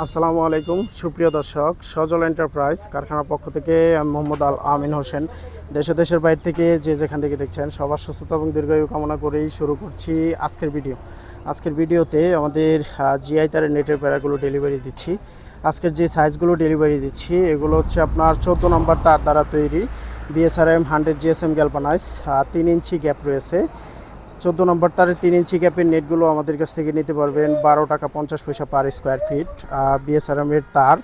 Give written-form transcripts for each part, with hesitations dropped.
আসসালামু আলাইকুম সুপ্রিয় দর্শক, সজল এন্টারপ্রাইজ কারখানার পক্ষ থেকে আমি মোহাম্মদ আল আমিন হোসেন। দেশের বাইরে থেকে যে যেখান থেকে দেখছেন সবার সুস্থতা এবং দীর্ঘায়ু কামনা করেই শুরু করছি আজকের ভিডিওতে আমাদের জিআই তারের নেটের প্যারাগুলো ডেলিভারি দিচ্ছি। আজকের যে সাইজগুলো ডেলিভারি দিচ্ছি এগুলো হচ্ছে আপনার 14 নম্বর তার দ্বারা তৈরি BSRM 100 GSM গ্যালভানাইজ, 3 ইঞ্চি গ্যাপ রয়েছে। 14 নম্বর তারের 3 ইঞ্চি গ্যাপের নেটগুলো আমাদের কাছ থেকে নিতে পারবেন 12 টাকা 50 পয়সা পার স্কোয়ার ফিট। BSRM এর তার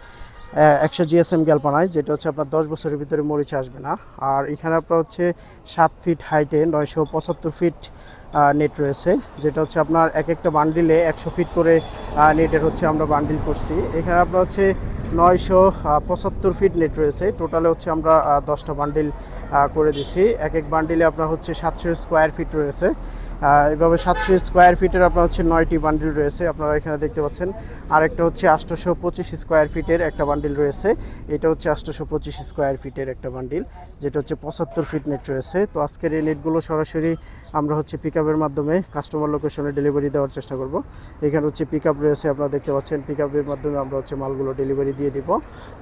100 GSM গ্যালভানাইজ, যেটা হচ্ছে আপনার 10 বছরের ভিতরে মরিচা আসবে না। আর এখানে আপনার হচ্ছে 7 ফিট হাইটে 975 ফিট নেট রয়েছে, যেটা হচ্ছে আপনার এক একটা বান্ডিলে 100 ফিট করে নেটের হচ্ছে আমরা বান্ডিল করছি। এখানে আপনার হচ্ছে 975 ফিট নেট রয়েছে। টোটালে হচ্ছে আমরা 10টা বান্ডিল করে দিছি। এক এক বান্ডিলে আপনার হচ্ছে 700 স্কোয়ার ফিট রয়েছে। এভাবে 700 স্কোয়ার ফিটের আপনার হচ্ছে 9টি বান্ডিল রয়েছে, আপনারা এখানে দেখতে পাচ্ছেন। আরেকটা হচ্ছে 825 স্কোয়ার ফিটের একটা বান্ডিল রয়েছে। এটা হচ্ছে 825 স্কোয়ার ফিটের একটা বান্ডিল, যেটা হচ্ছে 75 ফিট নেট রয়েছে। তো আজকের এই নেটগুলো সরাসরি আমরা হচ্ছে পিকআপের মাধ্যমে কাস্টমার লোকেশনে ডেলিভারি দেওয়ার চেষ্টা করব। এখানে হচ্ছে পিকআপ রয়েছে, আপনারা দেখতে পাচ্ছেন। পিকআপের মাধ্যমে আমরা হচ্ছে মালগুলো ডেলিভারি দিয়ে দিব।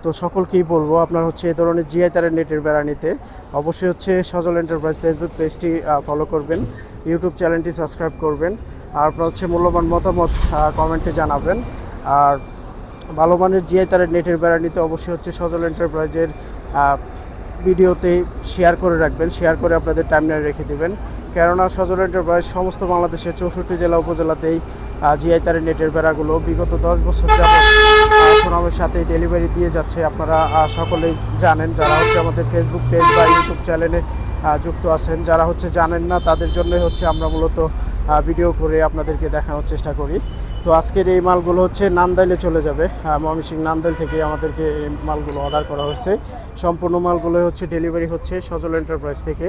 তো সকলকেই বলবো, আপনার হচ্ছে এই ধরনের জিআই তারের নেটের বেড়া নিতে অবশ্যই হচ্ছে সজল এন্টারপ্রাইজ ফেসবুক পেজটি ফলো করবেন, ইউটিউব চ্যানেলটি সাবস্ক্রাইব করবেন। আর আপনার হচ্ছে মূল্যবান মতামত কমেন্টে জানাবেন। আর ভালো মানের জিআই তারের নেটের বেড়া নিতে অবশ্যই হচ্ছে সজল এন্টারপ্রাইজের ভিডিওতে শেয়ার করে রাখবেন, শেয়ার করে আপনাদের টাইমলাইনে রেখে দেবেন। কেননা সজল এন্টারপ্রাইজ সমস্ত বাংলাদেশের 64 জেলা উপজেলাতেই জিআই তারের নেটের বেড়াগুলো বিগত 10 বছর যাবত সুনামের সাথে ডেলিভারি দিয়ে যাচ্ছে। আপনারা সকলেই জানেন, যারা হচ্ছে আমাদের ফেসবুক পেজ বা ইউটিউব চ্যানেলে যুক্ত আছেন। যারা হচ্ছে জানেন না, তাদের জন্যই হচ্ছে আমরা মূলত ভিডিও করে আপনাদেরকে দেখানোর চেষ্টা করি। তো আজকের এই মালগুলো হচ্ছে নান্দাইলে চলে যাবে। ময়মনসিংহ নান্দাইল থেকে আমাদেরকে এই মালগুলো অর্ডার করা হয়েছে। সম্পূর্ণ মালগুলো হচ্ছে ডেলিভারি হচ্ছে সজল এন্টারপ্রাইজ থেকে।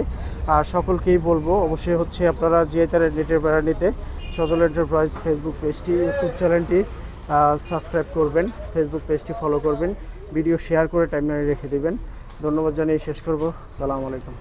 আর সকলকেই বলবো, অবশ্যই হচ্ছে আপনারা জিআই তারের নেটের বেড়া নিতে সজল এন্টারপ্রাইজ ফেসবুক পেজটি, ইউটিউব চ্যানেলটি সাবস্ক্রাইব করবেন, ফেসবুক পেজটি ফলো করবেন, ভিডিও শেয়ার করে টাইমলাইনে রেখে দেবেন। ধন্যবাদ জানিয়ে শেষ করব। আসসালামু আলাইকুম।